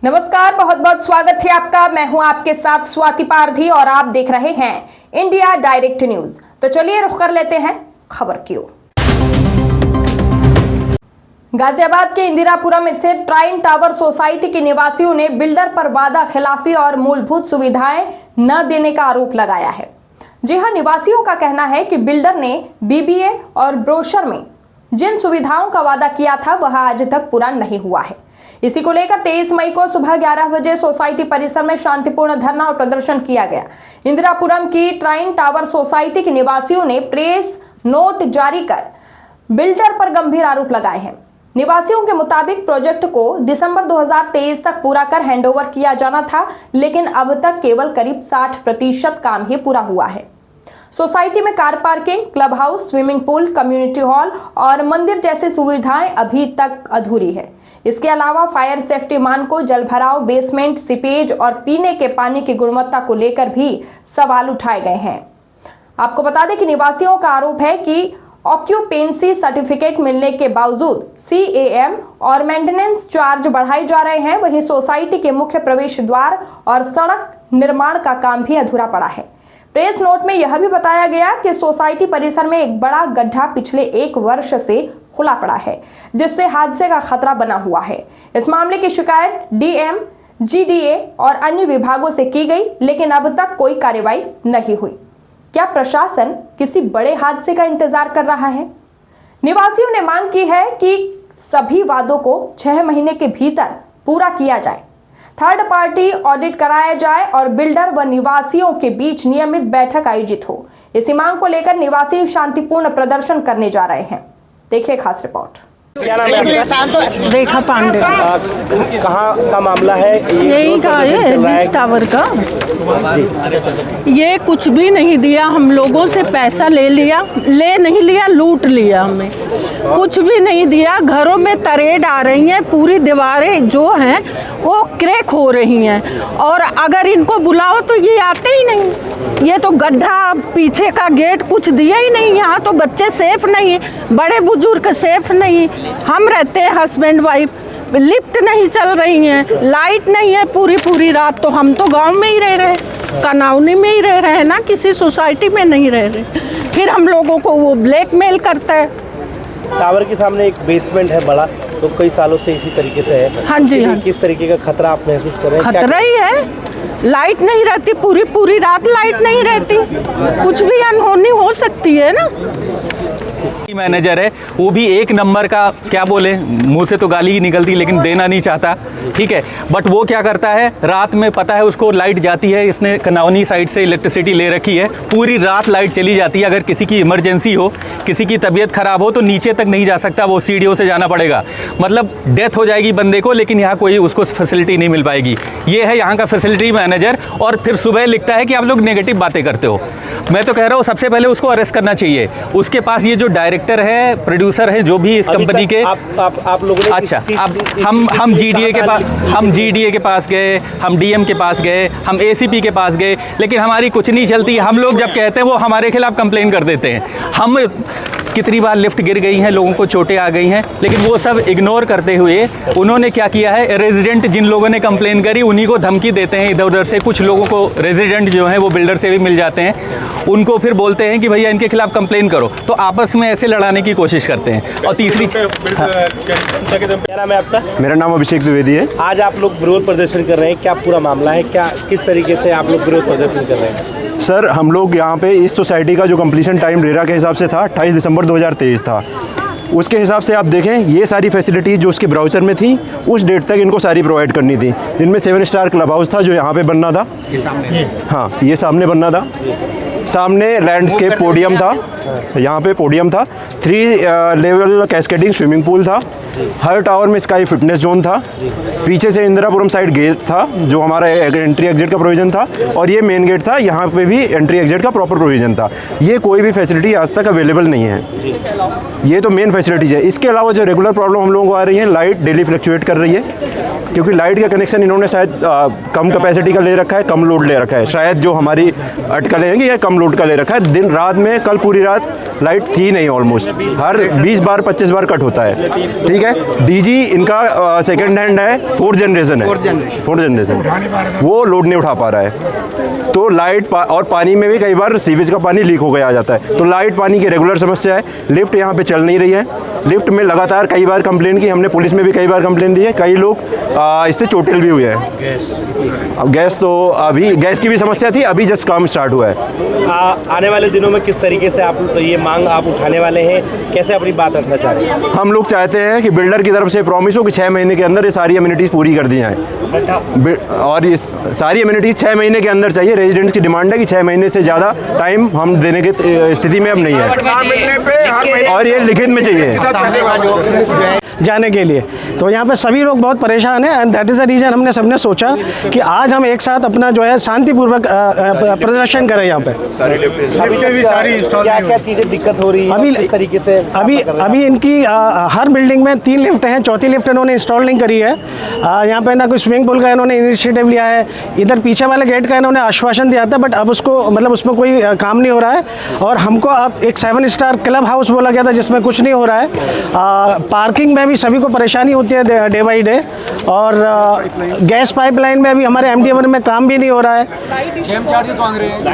नमस्कार, बहुत बहुत स्वागत है आपका। मैं हूं आपके साथ स्वाति पारधी और आप देख रहे हैं इंडिया डायरेक्ट न्यूज। तो चलिए रुख कर लेते हैं खबर की ओर। गाजियाबाद के इंदिरापुरम स्थित ट्राइन टावर सोसाइटी के निवासियों ने बिल्डर पर वादा खिलाफी और मूलभूत सुविधाएं न देने का आरोप लगाया है। जी हां, निवासियों का कहना है कि बिल्डर ने बीबीए और ब्रोशर में जिन सुविधाओं का वादा किया था वह आज तक पूरा नहीं हुआ है। इसी को लेकर 23 मई को सुबह 11 बजे सोसाइटी परिसर में शांतिपूर्ण धरना और प्रदर्शन किया गया। इंदिरापुरम की ट्राइन टावर सोसाइटी के निवासियों ने प्रेस नोट जारी कर बिल्डर पर गंभीर आरोप लगाए हैं। निवासियों के मुताबिक प्रोजेक्ट को दिसंबर 2023 तक पूरा कर हैंडओवर किया जाना था, लेकिन अब तक केवल करीब 60% काम ही पूरा हुआ है। सोसाइटी में car parking, club house, swimming pool, community hall और मंदिर जैसी सुविधाएं अभी तक अधूरी है। इसके अलावा फायर सेफ्टी मानकों, जलभराव, बेसमेंट, सीपेज और पीने के पानी की गुणवत्ता को लेकर भी सवाल उठाए गए हैं। आपको बता दें कि निवासियों का आरोप है कि ऑक्यूपेंसी सर्टिफिकेट मिलने के बावजूद CAM और मेंटेनेंस चार्ज बढ़ाए जा रहे हैं। वहीं सोसाइटी के मुख्य प्रवेश द्वार और सड़क निर्माण का काम भी अधूरा पड़ा है। प्रेस नोट में यह भी बताया गया कि सोसाइटी परिसर में एक बड़ा गड्ढा पिछले 1 वर्ष से खुला पड़ा है, जिससे हादसे का खतरा बना हुआ है। इस मामले की शिकायत DM, GDA और अन्य विभागों से की गई, लेकिन अब तक कोई कार्रवाई नहीं हुई। क्या प्रशासन किसी बड़े हादसे का इंतजार कर रहा है? निवासियों ने मांग की है कि सभी वादों को 6 महीने के भीतर पूरा किया जाए, थर्ड पार्टी ऑडिट कराया जाए और बिल्डर व निवासियों के बीच नियमित बैठक आयोजित हो। इसी मांग को लेकर निवासी शांतिपूर्ण प्रदर्शन करने जा रहे हैं। देखिए खास रिपोर्ट। क्या नाम है आपका? रेखा पांडे। कहाँ का मामला है? यही का है, जिस टावर का। ये कुछ भी नहीं दिया, हम लोगों से पैसा ले नहीं लिया, लूट लिया। हमें कुछ भी नहीं दिया। घरों में तरेड़ आ रही हैं, पूरी दीवारें जो हैं वो क्रैक हो रही हैं, और अगर इनको बुलाओ तो ये आते ही नहीं। ये तो गड्ढा, पीछे का गेट कुछ दिया ही नहीं। यहाँ तो बच्चे सेफ नहीं, बड़े बुजुर्ग सेफ नहीं। हम रहते हैं हस्बैंड वाइफ, लिफ्ट नहीं चल रही है, लाइट नहीं है पूरी रात। तो हम तो गांव में ही रह रहे हैं, कनाउनी में ही रह रहे हैं ना, किसी सोसाइटी में नहीं रह रहे। फिर हम लोगों को वो ब्लैकमेल करता है। टावर के सामने एक बेसमेंट है बड़ा, तो कई सालों से इसी तरीके से है। हाँ जी, हाँ। किस तरीके का खतरा आप महसूस कर रहे हैं? खतरा ही है, लाइट नहीं रहती, पूरी रात लाइट नहीं रहती। कुछ भी अनहोनी हो सकती है ना। मैनेजर है वो भी एक नंबर का, क्या बोले, मुंह से तो गाली ही निकलती लेकिन देना नहीं चाहता, ठीक है। बट वो क्या करता है, रात में पता है उसको लाइट जाती है, इसने कनाउनी साइड से इलेक्ट्रिसिटी ले रखी है, पूरी रात लाइट चली जाती है। अगर किसी की इमरजेंसी हो, किसी की तबीयत खराब हो तो नीचे तक नहीं जा सकता, वो सीढ़ियों से जाना पड़ेगा। मतलब डेथ हो जाएगी बंदे को, लेकिन यहाँ कोई उसको फैसिलिटी नहीं मिल पाएगी। ये है यहाँ का फैसिलिटी मैनेजर। और फिर सुबह लिखता है कि आप लोग नेगेटिव बातें करते हो। मैं तो कह रहा हूँ सबसे पहले उसको अरेस्ट करना चाहिए। उसके पास ये जो डायरेक्टर है, प्रोड्यूसर है, जो भी इस कंपनी के, आप लोगों ने, अच्छा, अब हम GDA के पास गए, हम DM के पास गए, हम ACP के पास गए, लेकिन हमारी कुछ नहीं चलती। हम लोग जब कहते हैं वो हमारे खिलाफ कंप्लेन कर देते हैं। हम कितनी बार लिफ्ट गिर गई हैं, लोगों को चोटें आ गई हैं, लेकिन वो सब इग्नोर करते हुए उन्होंने क्या किया है, रेजिडेंट जिन लोगों ने कंप्लेन करी उन्हीं को धमकी देते हैं इधर उधर से। कुछ लोगों को रेजिडेंट जो हैं वो बिल्डर से भी मिल जाते हैं, उनको फिर बोलते हैं कि भैया इनके खिलाफ कंप्लेन करो। तो आपस में ऐसे लड़ाने की कोशिश करते हैं। और तीसरी, क्या नाम है आपका? मेरा नाम अभिषेक द्विवेदी है। आज आप लोग विरोध प्रदर्शन कर रहे हैं, क्या पूरा मामला है? क्या किस तरीके से आप लोग विरोध प्रदर्शन कर रहे हैं? सर, हम लोग यहाँ पे इस सोसाइटी का जो कंप्लीशन टाइम रेरा के हिसाब से था 28 दिसंबर 2023 था। उसके हिसाब से आप देखें, ये सारी फैसिलिटी जो उसके ब्राउचर में थी उस डेट तक इनको सारी प्रोवाइड करनी थी, जिनमें 7 स्टार क्लब हाउस था जो यहाँ पे बनना था। हाँ, ये सामने बनना था। सामने लैंडस्केप पोडियम था, यहाँ पे पोडियम था। 3 लेवल कैस्केडिंग स्विमिंग पूल था। हर टावर में स्काई फिटनेस जोन था। पीछे से इंदिरापुरम साइड गेट था जो हमारा एंट्री एग्जिट का प्रोविज़न था, और ये मेन गेट था, यहाँ पे भी एंट्री एग्जिट का प्रॉपर प्रोविज़न था। ये कोई भी फैसिलिटी आज तक अवेलेबल नहीं है। ये तो मेन फैसिलिटीज़ है। इसके अलावा जो रेगुलर प्रॉब्लम हम लोगों को आ रही है, लाइट डेली फ्लक्चुएट कर रही है, क्योंकि लाइट का कनेक्शन इन्होंने शायद कम कैपेसिटी का ले रखा है, कम लोड ले रखा है। शायद जो हमारी अटकलें हैं कि यह कम कम लोड का ले रखा है। दिन रात में कल पूरी रात लाइट थी नहीं, ऑलमोस्ट हर 20 बार 25 बार कट होता है। ठीक है, डीजी इनका सेकंड हैंड है, 4th जनरेशन है, 4th जनरेशन, वो लोड नहीं उठा पा रहा है। तो लाइट और पानी में भी कई बार सीवेज का पानी लीक हो गया आ जाता है। तो लाइट पानी की रेगुलर समस्या है। लिफ्ट यहाँ पे चल नहीं रही है। लिफ्ट में लगातार कई बार कंप्लेन की हमने, पुलिस में भी कई बार कंप्लेन दी है। कई लोग इससे चोटिल भी हुए हैं। अब गैस तो अभी गैस की भी समस्या थी, अभी जस्ट काम स्टार्ट हुआ है। आने वाले दिनों में किस तरीके से आप ये मांग आप उठाने वाले हैं, कैसे अपनी बात रखना चाह रहे हैं? हम लोग चाहते हैं कि बिल्डर की तरफ से प्रॉमिस हो कि 6 महीने के अंदर ये सारी अम्यूनिटीज़ पूरी कर दी जाएँ, और ये सारी अम्यूनिटीज़ 6 महीने के अंदर चाहिए। रेजिडेंट्स की डिमांड है कि 6 महीने से ज़्यादा टाइम हम देने की स्थिति में अब नहीं है, और ये लिखित में चाहिए जाने के लिए। तो यहाँ पे सभी लोग बहुत परेशान हैं, and that is the reason हमने सबने सोचा कि आज हम एक साथ अपना जो है शांतिपूर्वक प्रदर्शन करें यहाँ पे। क्या चीज़ें दिक्कत हो रही है अभी किस तरीके से? अभी इनकी हर बिल्डिंग में 3 लिफ्ट हैं, चौथी लिफ्ट इन्होंने इंस्टॉल नहीं करी है। यहाँ पे ना कोई स्विमिंग पूल का इन्होंने इनिशिएटिव लिया है, इधर पीछे वाले गेट का इन्होंने आश्वासन दिया था, बट अब उसको मतलब उसमें कोई काम नहीं हो रहा है। और हमको अब एक 7 स्टार क्लब हाउस बोला गया था जिसमें कुछ नहीं हो रहा है। पार्किंग में भी सभी को परेशानी होती है डे बाई डे, और गैस पाइपलाइन में अभी हमारे MD1 में काम भी नहीं हो रहा है।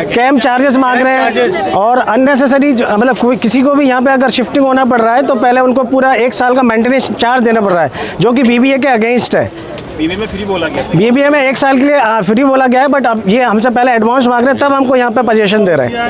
कैंप चार्जेस मांग रहे हैं, और अननेसेसरी मतलब किसी को भी यहाँ पे अगर शिफ्टिंग होना पड़ रहा है तो पहले उनको पूरा 1 साल का मेंटेनेंस चार्ज देना पड़ रहा है, जो कि BBA के अगेंस्ट है। BBA में फ्री बोला गया, BBA में 1 साल के लिए फ्री बोला गया है, बट अब ये हमसे पहले एडवांस मांग रहे हैं, तब हमको यहाँ पे पोजीशन दे रहे हैं।